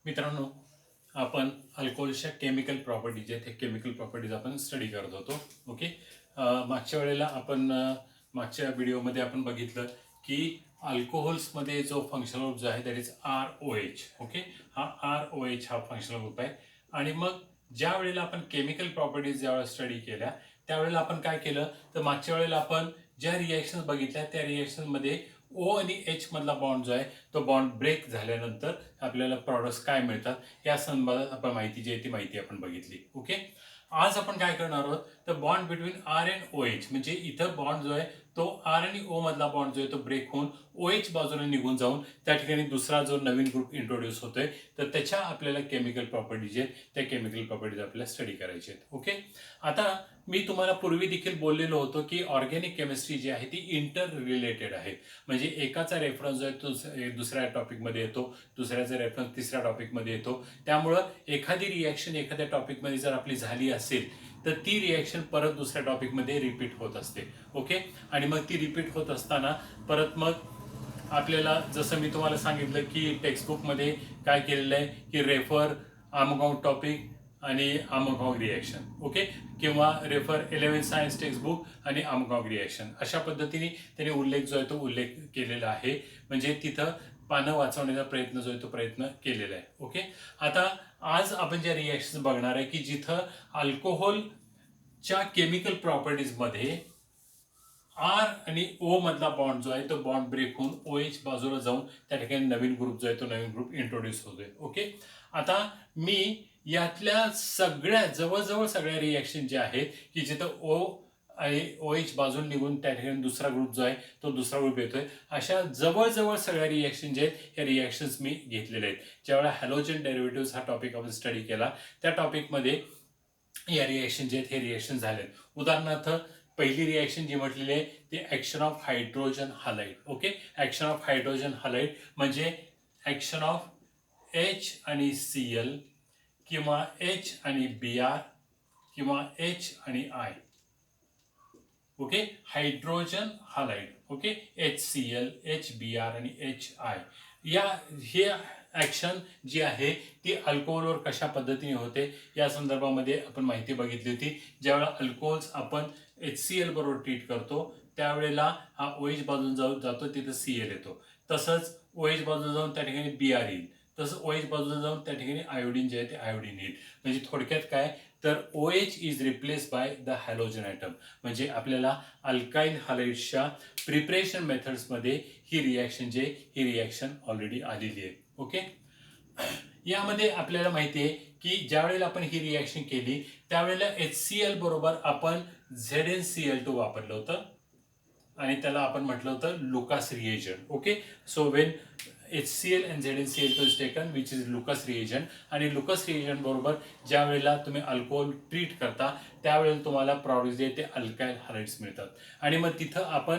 मित्रांनो, आपण अल्कोहोलच्या chemical properties आहेत, हे केमिकल प्रॉपर्टीज आपण स्टडी करत होतो. ओके. मागच्या वेळेला आपण मागच्या व्हिडिओमध्ये आपण बघितलं की अल्कोहोल्समध्ये जो फंक्शनल ग्रुप जो आहे दॅट इज ROH. ओके. हा ROH हा फंक्शनल ग्रुप आहे. आणि मग ज्या वेळेला आपण केमिकल प्रॉपर्टीज ज्यावेळेला स्टडी केल्या त्यावेळेला आपण काय केलं तर मागच्या वेळेला आपण ज्या रिॲक्शन बघितल्या त्या रिॲक्शनमध्ये O आणि H मधला बॉन्ड जो आहे तो बॉन्ड ब्रेक झाल्यानंतर आपल्याला प्रॉडक्ट्स काय मिळतात या संदर्भात आपण माहिती जी आहे ती माहिती आपण बघितली. ओके. आज आपण काय करणार आहोत तर bond between R and OH म्हणजे इथं बॉन्ड जो आहे तो R आणि O मधला बॉन्ड जो आहे तो ब्रेक होऊन OH बाजूने निघून जाऊन त्या ठिकाणी दुसरा जो नवीन ग्रुप इंट्रोड्यूस होतोय तर त्याच्या आपल्याला केमिकल प्रॉपर्टीज आहेत त्या केमिकल प्रॉपर्टीज आपल्याला स्टडी करायचे आहेत. ओके. आता मी तुम्हाला पूर्वी देखील बोललेलो होतो की ऑर्गॅनिक केमिस्ट्री जी आहे ती इंटर रिलेटेड आहे. म्हणजे एकाचा रेफरन्स जो आहे तो दुसऱ्या टॉपिकमध्ये येतो, दुसऱ्याचा रेफरन्स तिसऱ्या टॉपिकमध्ये येतो. त्यामुळं एखादी रिॲक्शन एखाद्या टॉपिकमध्ये जर आपली झाली असेल तर ती रिॲक्शन परत दुसऱ्या टॉपिकमध्ये रिपीट होत असते. ओके. आणि मग ती रिपीट होत असताना परत मग आपल्याला जसं मी तुम्हाला सांगितलं की टेक्स्टबुकमध्ये काय केलेलं आहे की रेफर आमगाव टॉपिक आणि आमगाव रिॲक्शन. ओके. किंवा रेफर 11 सायन्स टेक्स्टबुक आणि आमगाव रिॲक्शन अशा पद्धतीने त्याने उल्लेख जो आहे तो उल्लेख केलेला आहे. म्हणजे तिथं पानं वाचवण्याचा प्रयत्न जो आहे तो प्रयत्न केलेला आहे. ओके. आता आज आपण ज्या रिॲक्शन बघणार आहे की जिथं अल्कोहोलच्या केमिकल प्रॉपर्टीजमध्ये R आणि O मधला बॉन्ड जो आहे तो बॉन्ड ब्रेक होऊन OH बाजूला जाऊन त्या ठिकाणी नवीन ग्रुप जो आहे तो नवीन ग्रुप इंट्रोड्यूस होतोय. ओके. आता मी यातल्या सगळ्या जवळजवळ सगळ्या रिॲक्शन ज्या आहेत की जिथं O आणि OH बाजून निघून त्या ठिकाणी दुसरा ग्रुप जो आहे तो दुसरा ग्रुप येतोय अशा जवळजवळ सगळ्या रिॲक्शन जे आहेत या रिॲक्शन्स मी घेतलेल्या आहेत. ज्यावेळेला हॅलोजन डेरिव्हेटिव्ह हा टॉपिक आपण स्टडी केला त्या टॉपिकमध्ये या रिॲक्शन जे आहेत हे रिॲक्शन झालेत. उदाहरणार्थ पहिली रिॲक्शन जी म्हटलेली आहे ती action of hydrogen halide. Okay. Action of hydrogen halide म्हणजे ॲक्शन ऑफ H आणि Cl किंवा H आणि Br किंवा H आणि I. Okay. Hydrogen halide. Okay. HCl, HBr आणि HI हे ॲक्शन जी आहे ती अल्कोहोलवर कशा पद्धतीने होते या संदर्भामध्ये आपण माहिती बघितली होती. ज्यावेळेला अल्कोहोल्स आपण HCl बरोबर ट्रीट करतो त्यावेळेला हा OH बाजून जातो तिथं Cl येतो. तसंच OH बाजूला जाऊन त्या ठिकाणी Br येईल. तसं OH बाजूला जाऊन त्या ठिकाणी आयोडीन जे आहे ते आयोडीन येईल. म्हणजे थोडक्यात काय तर OH is replace by the halogen atom. म्हणजे आपल्याला अल्काईल हालाइड्सच्या प्रिपरेशन मेथड्समध्ये ही रिॲक्शन ऑलरेडी आलेली आहे. ओके. यामध्ये आपल्याला माहिती आहे की ज्या वेळेला आपण ही रिॲक्शन केली त्यावेळेला HCl बरोबर आपण ZnCl2 वापरलं होतं आणि त्याला आपण म्हटलं होतं Lucas reagent. Okay. So when HCl and ZnCl2 is taken which is Lucas reagent आणि लुकास रिएजंट बरोबर ज्या वेळेला तुम्ही अल्कोहोल ट्रीट करता त्यावेळेला तुम्हाला प्रॉडक्ट्स जे ते अल्काईल हालाइड्स मिळतात. आणि मग तिथं आपण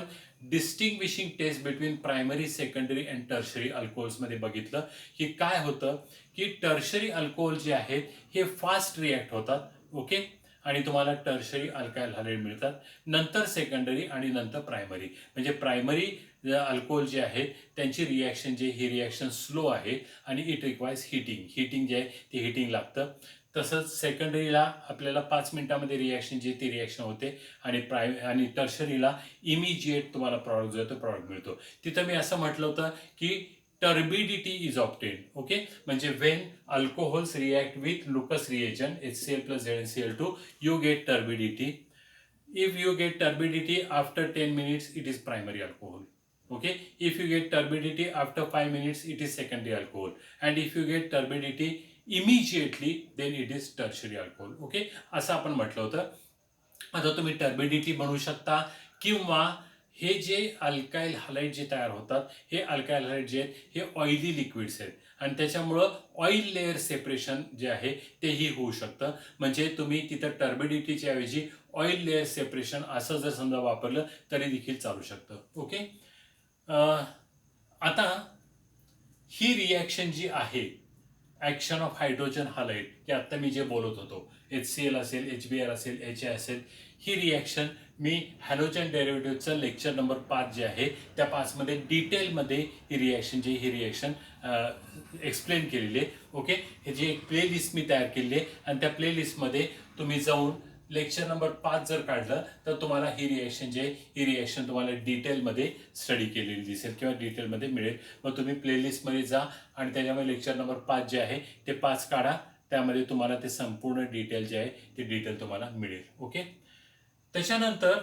distinguishing test between primary secondary and tertiary अल्कोहोल्समध्ये बघितलं की काय होतं की टर्शरी अल्कोहोल जे आहेत हे फास्ट रिॲक्ट होतात. ओके. आणि तुम्हाला टर्शरी अल्काईल हालाइड मिळतात. नंतर सेकंडरी आणि नंतर प्रायमरी म्हणजे प्रायमरी अल्कोहोल जे आहेत त्यांची रिॲक्शन जे ही रिॲक्शन स्लो आहे आणि इट रिक्वायर्स हिटिंग जे आहे ते हिटिंग लागतं. तसंच सेकंडरीला आपल्याला 5 मिनिटामध्ये रिॲक्शन जी ती रिॲक्शन होते आणि टर्शरीला इमिजिएट तुम्हाला प्रॉडक्ट जो आहे तो प्रॉडक्ट मिळतो. तिथं मी असं म्हटलं होतं की turbidity is obtained. ओके. म्हणजे when alcohols react with Lucas reagent HCl plus ZnCl2 you get turbidity. If you get turbidity after 10 minutes it is primary alcohol. Okay. If you get turbidity after 5 minutes it is secondary alcohol. And if you get turbidity immediately then it is tertiary alcohol. Okay. असं आपण म्हटलं होतं. आता तुम्ही turbidity म्हणू शकता किंवा हे जे अल्काईल हालाइड जे तयार होतात हे अल्काईल हालाइड जे आहेत हे ऑइली लिक्विड्स आहेत आणि त्याच्यामुळं ऑइल लेअर सेपरेशन जे आहे तेही होऊ शकतं. म्हणजे तुम्ही तिथं टर्बिडिटीच्या ऐवजी ऑइल लेअर सेपरेशन असं जर समजा वापरलं तरी देखील चालू शकतं. ओके. आता ही रिॲक्शन जी आहे ॲक्शन ऑफ हायड्रोजन हालाइड की आत्ता मी जे बोलत होतो HCl असेल HBr असेल HI असेल ही रिॲक्शन मी हॅलोजन डेरिव्हेटिव्हचं लेक्चर नंबर 5 जे आहे त्या 5 मध्ये डिटेलमध्ये ही रिॲक्शन एक्सप्लेन केलेली आहे. ओके, ह्याची एक प्लेलिस्ट मी तयार केलेली आहे आणि त्या प्लेलिस्टमध्ये तुम्ही जाऊन लेक्चर नंबर 5 जर काढलं तर तुम्हाला ही रिएक्शन जे ही रिएक्शन तुम्हाला डिटेलमध्ये स्टडी केलेली दिसेल किंवा डिटेलमध्ये मिळेल. मग तुम्ही प्लेलिस्टमध्ये जा आणि त्याच्यामध्ये लेक्चर नंबर 5 जे आहे ते 5 काढा. त्यामध्ये तुम्हाला ते संपूर्ण डिटेल जे आहे ते डिटेल तुम्हाला मिळेल. ओके, त्याच्यानंतर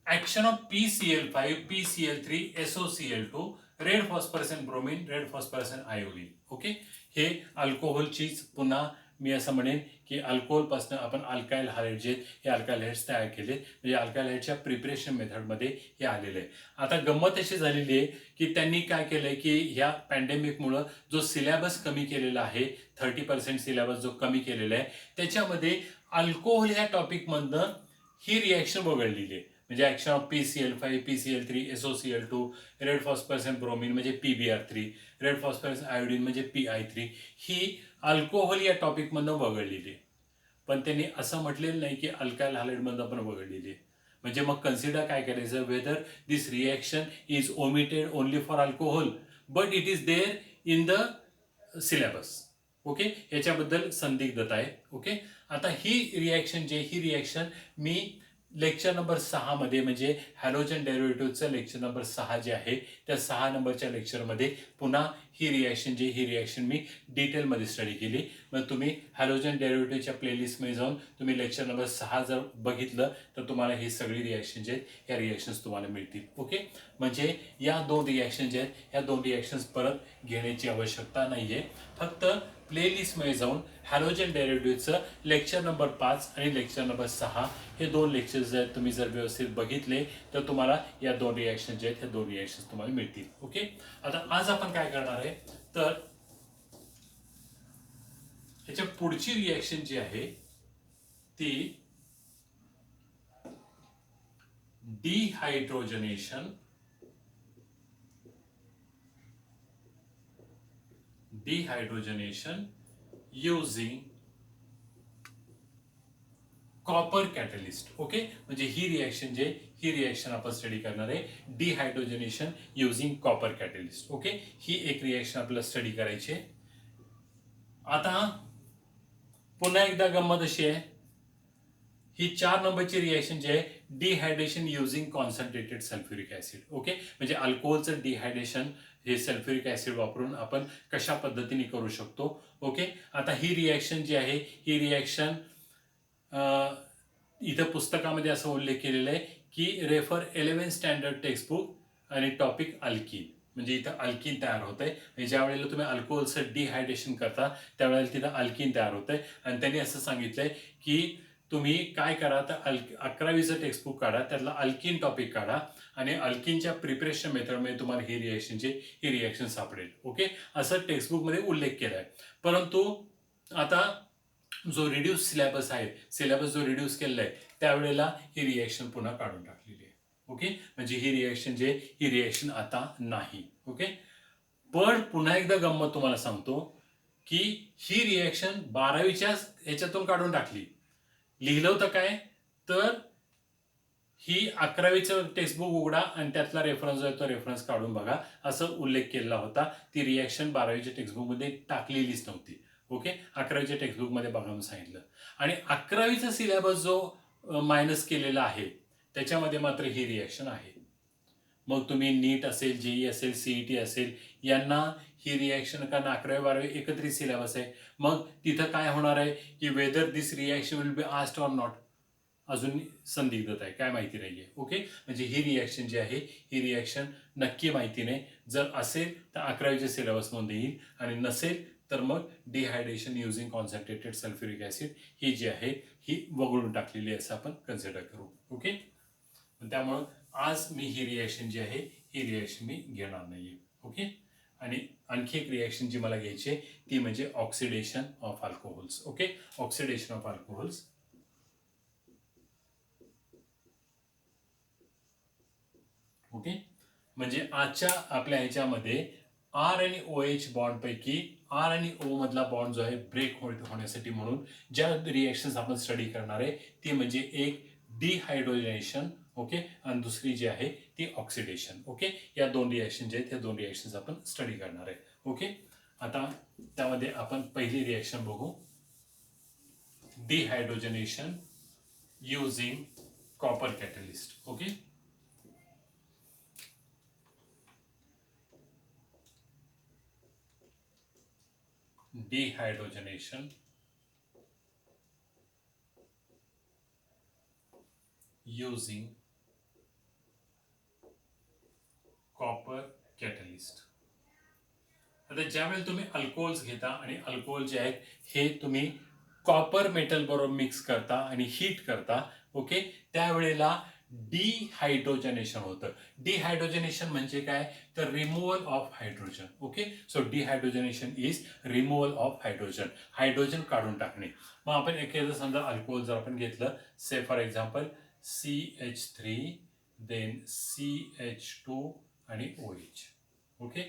action of PCl5, PCl3, SOCl2, red phosphorus and bromine, red phosphorus and iodine. Okay, हे अल्कोहोलचीच पुन्हा मी असं म्हणेन की अल्कोहोलपासून आपण अल्काइल हायड्रेट जे हे अल्काइल हायड्रेट्स तयार केले, म्हणजे अल्काइल हायड्रेटच्या प्रिपरेशन मेथडमध्ये हे आलेलं आहे. आता गंमत अशी झालेली आहे की त्यांनी काय केलंय की ह्या पॅन्डेमिकमुळं जो सिलेबस कमी केलेला आहे, 30% सिलेबस जो कमी केलेला आहे, त्याच्यामध्ये अल्कोहोल ह्या टॉपिकमधनं ही रिॲक्शन वगळलेली आहे. म्हणजे action of PCl5, PCl3, SOCl2, red phosphorus and bromine म्हणजे PBr3, रेड फॉस्फरस आयोडीन म्हणजे PI3, ही अल्कोहोल या टॉपिकमधनं वगळलेली आहे. पण त्यांनी असं म्हटलेलं नाही की अल्काइल हायड्रेटमधनं पण वगळलेली आहे. म्हणजे मग कन्सिडर काय करायचं, whether this reaction is omitted only for alcohol but it is there in the syllabus. Okay, याच्याबद्दल संदिग्धता आहे. ओके, आता ही रिएक्शन मी लेक्चर नंबर 6 मध्ये म्हणजे हॅलोजन डेरिव्हेटिव्हचं लेक्चर नंबर 6 जे आहे त्या 6 नंबरच्या लेक्चरमध्ये पुन्हा ही रिएक्शन मी डिटेलमध्ये स्टडी केली. मग तुम्ही हॅलोजन डेरिव्हेटिव्हच्या प्लेलिस्टमध्ये जाऊन तुम्ही लेक्चर नंबर 6 जर बघितलं तर तुम्हाला ही सगळी रिएक्शन जे आहेत या रिएक्शन्स तुम्हाला मिळतील. ओके, म्हणजे या 2 रिएक्शन जे आहेत या 2 रिएक्शन्स परत घेण्याची आवश्यकता नाही आहे. फक्त प्लेलिस्टमध्ये जाऊन हॅलोजन डेरिव्हेटिव्हचं लेक्चर नंबर 5 आणि लेक्चर नंबर 6 हे 2 लेक्चर्स आहेत तुम्ही जर व्यवस्थित बघितले तर तुम्हाला या 2 रिएक्शन जे आहेत ह्या 2 रिएक्शन्स तुम्हाला मिळतील. ओके, आता आज आपण काय करणार आहे तर ह्याच्या पुढची रिएक्शन जी आहे ती dehydrogenation using copper catalyst. Okay, म्हणजे ही रिएक्शन आपण स्टडी करणार आहे dehydrogenation using copper catalyst. Okay, ही एक रिएक्शन आपल्याला स्टडी करायची आहे. आता पुन्हा एकदा गंमत अशी आहे, ही 4 नंबरची रिएक्शन जी आहे dehydration using concentrated sulphuric acid. Okay, म्हणजे अल्कोहोलचं डिहायड्रेशन हे सल्फ्युरिक ऍसिड वापरून आपण कशा पद्धतीने करू शकतो. ओके, आता ही रिएक्शन जी आहे ही रिएक्शन इथं पुस्तकामध्ये असं उल्लेख केलेला आहे की रेफर 11 स्टँडर्ड टेक्स्टबुक आणि टॉपिक अल्कीन. म्हणजे इथं अल्कीन तयार होत आहे. म्हणजे ज्या वेळेला तुम्ही अल्कोहोलचं डिहायड्रेशन करता त्यावेळेला तिथं अल्कीन तयार होत आहे. आणि त्यांनी असं सांगितलंय की तुम्ही काय करा तर 11वीचं टेक्स्टबुक काढा, त्यातला अल्कीन टॉपिक काढा आणि अल्कीनच्या प्रिपरेशन मेथडमध्ये तुम्हाला ही रिएक्शन सापडेल. ओके, असं टेक्स्टबुकमध्ये उल्लेख केला आहे. परंतु आता जो रिड्यूस सिलेबस जो रिड्यूस केलेला आहे त्यावेळेला ही रिएक्शन पुन्हा काढून टाकलेली आहे. ओके, म्हणजे ही रिएक्शन आता नाही. ओके, पण पुन्हा एकदा गंमत तुम्हाला सांगतो की ही रिएक्शन 12वीच्या ह्याच्यातून काढून टाकली. लिहिलं होतं काय तर ही 11वीचं टेक्स्टबुक उघडा आणि त्यातला रेफरन्स जो आहे तो रेफरन्स काढून बघा असं उल्लेख केलेला होता. ती रिएक्शन 12वीच्या टेक्स्टबुकमध्ये टाकलेलीच नव्हती. ओके, 11वीच्या टेक्स्टबुकमध्ये बघा म्हणून सांगितलं. आणि 11वीचा सिलेबस जो मायनस केलेला आहे त्याच्यामध्ये मात्र ही रिएक्शन आहे. मग तुम्ही नीट असेल, जेई असेल, सीईटी असेल यांना ही रिएक्शन, कारण 11वी 12वी एकत्रित सिलेबस आहे. मग तिथं काय होणार आहे की weather this reaction will be asked or not, अजून संदिग्धता आहे, काय माहिती नाहीये. ओके, म्हणजे ही रिएक्शन जी आहे ही रिएक्शन नक्की माहिती नाही. जर असेल तर 11वीच्या सिलेबसमध्ये येईल आणि नसेल तर मग dehydration using concentrated sulphuric acid ही जी आहे ही वगळून टाकलेली असं आपण कन्सिडर करू. ओके, त्यामुळं आज मी ही रिएक्शन जी आहे ही रिएक्शन मी घेणार नाहीये. ओके, आणि आणखी एक रिएक्शन जी मला घ्यायची आहे ती म्हणजे oxidation of alcohols. Okay, oxidation of alcohols. Okay, म्हणजे आजच्या आपल्या ह्याच्यामध्ये आर आणि OH बॉन्ड पैकी आर आणि O मधला बॉन्ड जो आहे ब्रेक होण्यासाठी म्हणून ज्या रिएक्शन्स आपण स्टडी करणार आहे ती म्हणजे एक डिहायड्रोजनेशन ओके, आणि दुसरी जी आहे ती ऑक्सिडेशन. ओके, या दोन रिॲक्शन जे आहेत त्या दोन रिॲक्शन्स आपण स्टडी करणार आहे. ओके, आता त्यामध्ये आपण पहिली रिॲक्शन बघू, dehydrogenation using copper catalyst. Okay, dehydrogenation using copper catalyst. आता ज्यावेळेला तुम्ही अल्कोहोल्स घेता आणि अल्कोहोल जे आहेत हे तुम्ही कॉपर मेटल बरोबर मिक्स करता आणि हीट करता, ओके, त्यावेळेला डिहायड्रोजनेशन होतं. डिहायड्रोजनेशन म्हणजे काय, तर removal of hydrogen. Okay, so dehydrogenation is removal of hydrogen, hydrogen काढून टाकणे. मग आपण एखादं समजा अल्कोहोल जर आपण घेतलं, से for example CH3 then CH2 आणि OH. Okay,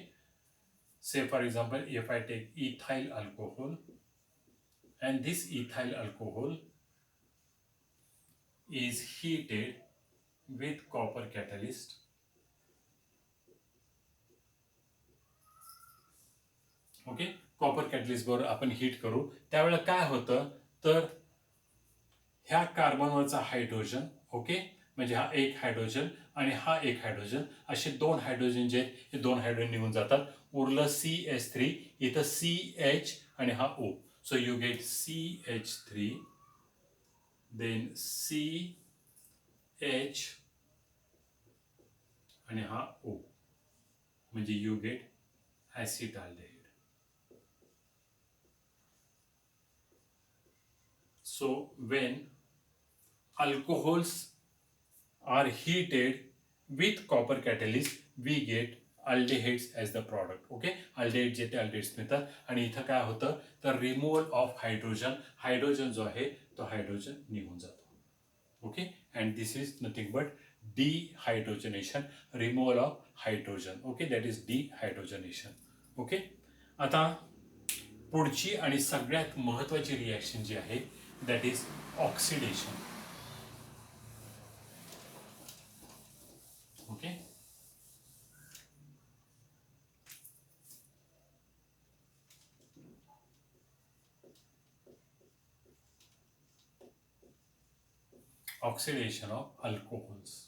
say for example if I take ethyl alcohol and this ethyl alcohol is heated with copper catalyst, okay, copper catalyst बरोबर आपण हीट करू, त्यावेळेला काय होतं तर ह्या कार्बनवरचा हायड्रोजन, ओके, म्हणजे हा एक हायड्रोजन आणि हा एक हायड्रोजन, असे दोन हायड्रोजन जे आहेत हे दोन हायड्रोजन निघून जातात. उरलं CH3, इथं CH आणि हा O. So you get CH3 then CH आणि हा O, म्हणजे you get acetaldehyde. So when alcohols are heated with copper catalyst, we get aldehydes as the product. Okay, aldehyde जे ते अल्डेहाइड्स मिळतात आणि इथं काय होतं तर रिमूव्हल ऑफ हायड्रोजन, हायड्रोजन जो आहे तो हायड्रोजन निघून जातो. Okay, and this is nothing but dehydrogenation, removal of hydrogen. Okay, that is dehydrogenation. Okay, आता पुढची आणि सगळ्यात महत्त्वाची रिॲक्शन जी आहे that is oxidation. Okay, oxidation of alcohols.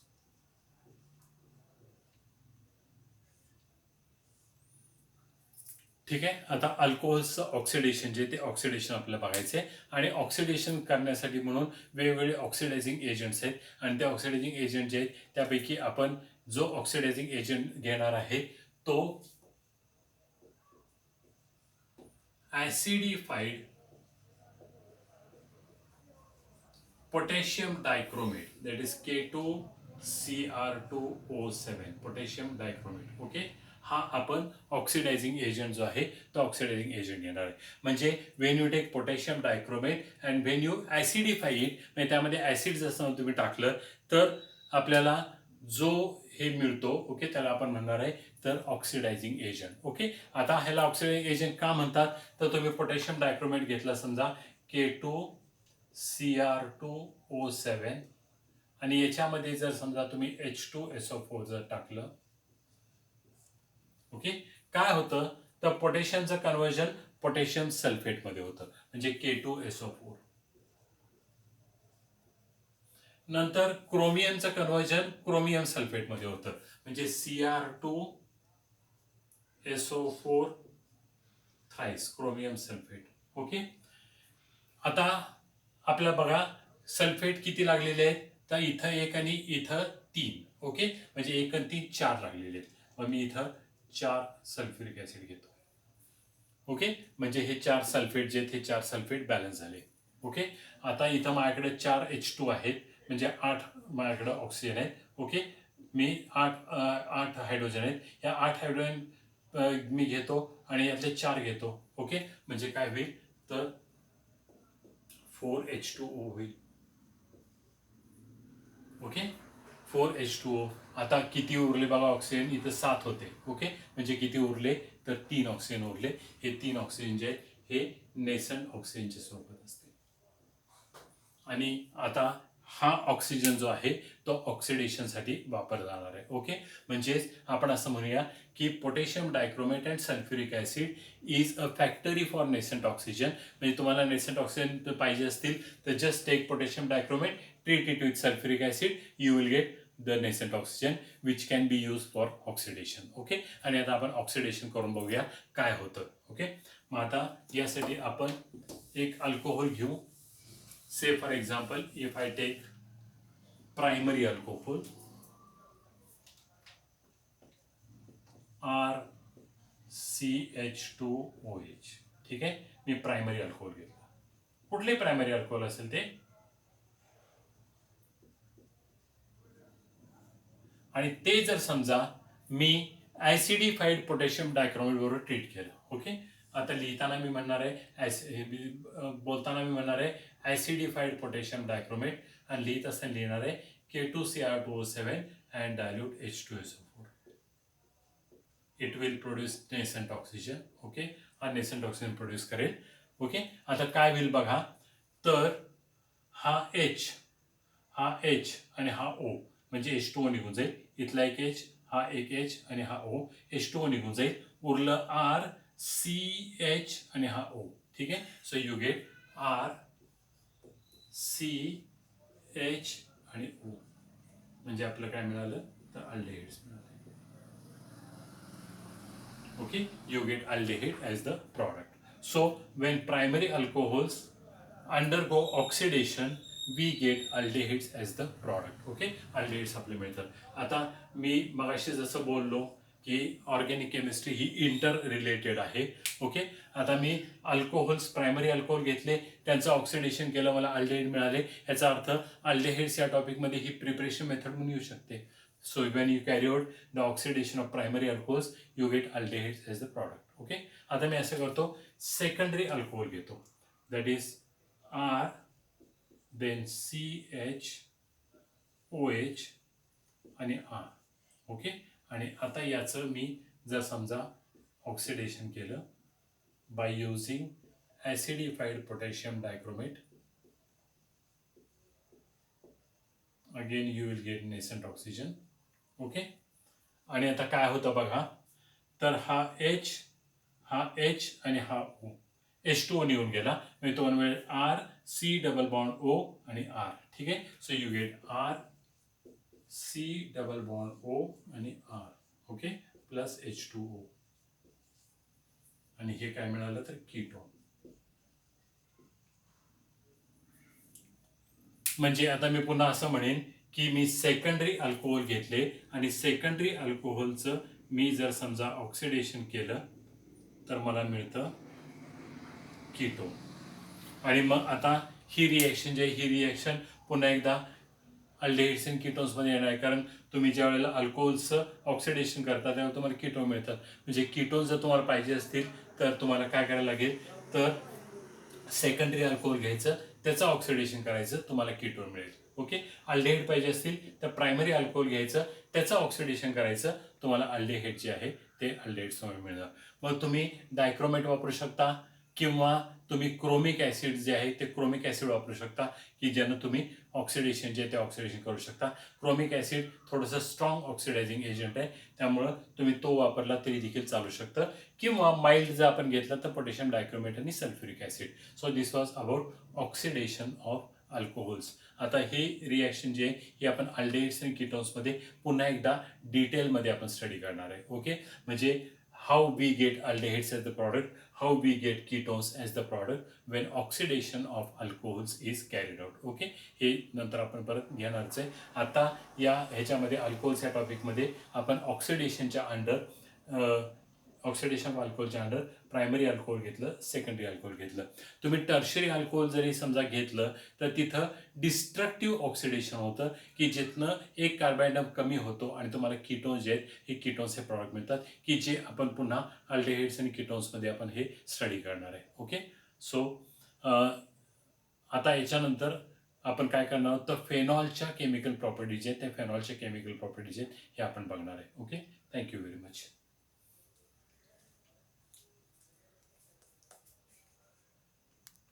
ठीक आहे, आता अल्कोहोल्सचं ऑक्सिडेशन जे ते ऑक्सिडेशन आपल्याला बघायचे आणि ऑक्सिडेशन करण्यासाठी म्हणून वेगवेगळे ऑक्सिडायझिंग एजंट्स आहेत आणि ते ऑक्सिडायझिंग एजंट जे आहेत त्यापैकी आपण जो ऑक्सिडायझिंग एजंट घेणार आहे तो acidified potassium dichromate, that is K2Cr2O7, potassium dichromate. Okay, हा आपण ऑक्सिडायझिंग एजंट जो आहे तो ऑक्सिडायझिंग एजंट घेणार आहे. म्हणजे when you take potassium dichromate and when you acidify it, म्हणजे त्यामध्ये ॲसिड जसं तुम्ही टाकलं तर आपल्याला जो हे मिळतो, ओके, त्याला आपण म्हणणार आहे तर ऑक्सिडायझिंग एजंट. ओके, आता ह्याला ऑक्सिडायझिंग एजंट का म्हणतात तर तुम्ही पोटॅशियम डायक्रोमेट घेतला समजा K2Cr2O7 आणि याच्यामध्ये जर समजा तुम्ही H2SO4 जर टाकलं, ओके, काय होतं तर पोटॅशियमचं कन्व्हर्जन पोटॅशियम सल्फेटमध्ये होतं म्हणजे K2SO4. नंतर क्रोमियमचं कन्व्हर्जन क्रोमियम सल्फेटमध्ये होतं म्हणजे Cr2SO4 thrice, chromium sulphate. Okay, आता आपल्याला बघा सल्फेट किती लागलेले आहेत तर इथं एक आणि इथं 3. ओके, म्हणजे 1 आणि 3 4 लागलेले आहेत. मग मी इथं 4 सल्फ्युरिक ॲसिड घेतो. ओके, म्हणजे हे 4 सल्फेट जे आहेत हे 4 सल्फेट बॅलन्स झाले. ओके, आता इथं माझ्याकडे 4 H2 आहेत म्हणजे 8 माझ्याकडे ऑक्सिजन आहेत. ओके, मी 8 हायड्रोजन आहेत, या 8 हायड्रोजन मी घेतो आणि यातले 4 घेतो. ओके, म्हणजे काय होईल तर 4H2O होईल. Okay, 4H2O. आता किती उरले बघा ऑक्सिजन, इथं 7 होते. ओके, म्हणजे किती उरले तर 3 ऑक्सिजन उरले. हे 3 ऑक्सिजन जे आहेत हे नेसंट ऑक्सिजनच्या स्वरूपात असते. आणि आता हा ऑक्सिजन जो आहे तो ऑक्सिडेशनसाठी वापरला जाणार आहे. ओके, म्हणजेच आपण असं म्हणूया की potassium dichromate and sulphuric acid is a factory for nascent oxygen. म्हणजे तुम्हाला नेसंट ऑक्सिजन पाहिजे असतील तर just take potassium dichromate, treat it with sulphuric acid, you will get the nascent oxygen which can be use for oxidation. Okay, आणि आता आपण oxidation करून बघूया काय होतं. ओके, मग आता यासाठी आपण एक अल्कोहोल घेऊ. Say for example, if I take primary alcohol RCH2OH, ठीक आहे, मी प्रायमरी अल्कोहोल घेतला. कुठले प्रायमरी अल्कोहोल असेल ते, आणि ते जर समजा मी ऍसिडिफाईड पोटॅशियम डायक्रोमेट बरोबर ट्रीट केलं. ओके, आता लिहिताना मी म्हणणार आहे, बोलताना मी म्हणणार आहे ऍसिडिफाईड पोटॅशियम डायक्रोमेट, आणि लिहित असताना लिहिणार आहे K2Cr2O7 and dilute H2SO4. It will produce nascent oxygen. Okay, हा nascent oxygen प्रोड्यूस करेल. ओके, आता काय होईल बघा, तर हा H आणि हा O म्हणजे H2O निघून जाईल. इथला एक H, हा एक H आणि हा O, H2O निघून जाईल. उरलं R, CH आणि हा O. ठीक आहे, so you gate R, CH आणि O. म्हणजे आपलं काय मिळालं तर अल्डेहाइड्स मिळाले. Okay, you get aldehyde as the product. So when primary alcohols undergo oxidation, we get aldehydes as the product. Okay, aldehyde supplement. आता मी मगाशी जसं बोललो की ऑर्गॅनिक केमिस्ट्री ही इंटर रिलेटेड आहे. ओके, आता मी अल्कोहोल्स, प्रायमरी अल्कोहोल घेतले, त्यांचं ऑक्सिडेशन केलं, मला अल्डेहाइड मिळाले. याचा अर्थ अल्डेहाइड्स या टॉपिकमध्ये ही प्रिपरेशन मेथड म्हणून येऊ शकते. So when you carry out the oxidation of primary alcohols, you get aldehydes as the product. Okay, आता मी असं करतो, सेकंडरी अल्कोहोल घेतो, that is R, then CH, OH आणि R. ओके, आणि आता याचं मी जर समजा ऑक्सिडेशन केलं by using acidified potassium dichromate, again you will get nascent oxygen. Okay, आणि आता काय होतं बघा, तर हा H आणि हा O, H2O निघून गेला, म्हणजे तो मिळेल R, C double bond O आणि R. ठीक आहे, so you gate R, C double bond O आणि R. ओके, प्लस H2O, आणि हे काय मिळालं तर कीटोन. म्हणजे आता मी पुन्हा असं म्हणेन की मी सेकंडरी अल्कोहोल घेतले, आणि सेकंडरी अल्कोहोलचं मी जर समजा ऑक्सिडेशन केलं तर मला मिळतं कीटोन. आणि मग आता ही रिॲक्शन जी आहे, ही रिॲक्शन पुन्हा एकदा अल्डेहाइड्स आणि कीटोन्समध्ये येणार आहे, कारण तुम्ही ज्या वेळेला अल्कोहोलचं ऑक्सिडेशन करता तेव्हा तुम्हाला कीटोन मिळतात. म्हणजे कीटोन जर तुम्हाला पाहिजे असतील तर तुम्हाला काय करायला लागेल, तर सेकंडरी अल्कोहोल घ्यायचं, त्याचं ऑक्सिडेशन करायचं, तुम्हाला कीटोन मिळेल. ओके, अल्डेहाइड पाहिजे असतील तर प्रायमरी अल्कोहोल घ्यायचं, त्याचं ऑक्सिडेशन करायचं, तुम्हाला अल्डेहाइड जे आहे ते अल्डेहाइड्स मिळणार. मग तुम्ही डायक्रोमेट वापरू शकता, किंवा तुम्ही क्रोमिक ॲसिड जे आहे ते क्रोमिक ॲसिड वापरू शकता, की ज्यानं तुम्ही ऑक्सिडेशन जे आहे ते ऑक्सिडेशन करू शकता. क्रोमिक ॲसिड थोडंसं स्ट्रॉंग ऑक्सिडायझिंग एजंट आहे, त्यामुळं तुम्ही तो वापरला तरी देखील चालू शकतं. किंवा माइल्ड जर आपण घेतलं तर पोटॅशियम डायक्रोमेट आणि sulphuric acid. So this was about oxidation of alcohols. आता हे रिॲक्शन जे आहे हे आपण अल्डेहाइड्स आणि कीटोन्समध्ये पुन्हा एकदा डिटेलमध्ये आपण स्टडी करणार आहे. ओके, म्हणजे how we get aldehydes as the product, how we get ketones as the product when oxidation of alcohols is carried out. Okay, हे नंतर आपण परत घेणारच आहे. आता या ह्याच्यामध्ये अल्कोहोल्स या टॉपिकमध्ये आपण ऑक्सिडेशनच्या अंडर प्रायमरी अल्कोहोल घेतलं, सेकंडरी अल्कोहोल घेतलं. तुम्ही टर्शरी अल्कोहोल जरी समजा घेतलं तर तिथं डिस्ट्रक्टिव्ह ऑक्सिडेशन होतं, की जिथनं एक कार्बन कमी होतो आणि तुम्हाला कीटोन्स जे आहेत हे कीटोन्स हे प्रॉडक्ट मिळतात, की जे आपण पुन्हा अल्डेहाइड्स आणि कीटोन्समध्ये आपण हे स्टडी करणार आहे. ओके, सो आता याच्यानंतर आपण काय करणार आहोत, तर फेनॉलच्या केमिकल प्रॉपर्टीज आहेत, त्या फेनॉलच्या केमिकल प्रॉपर्टीज आहेत हे आपण बघणार आहे. Okay, thank you very much.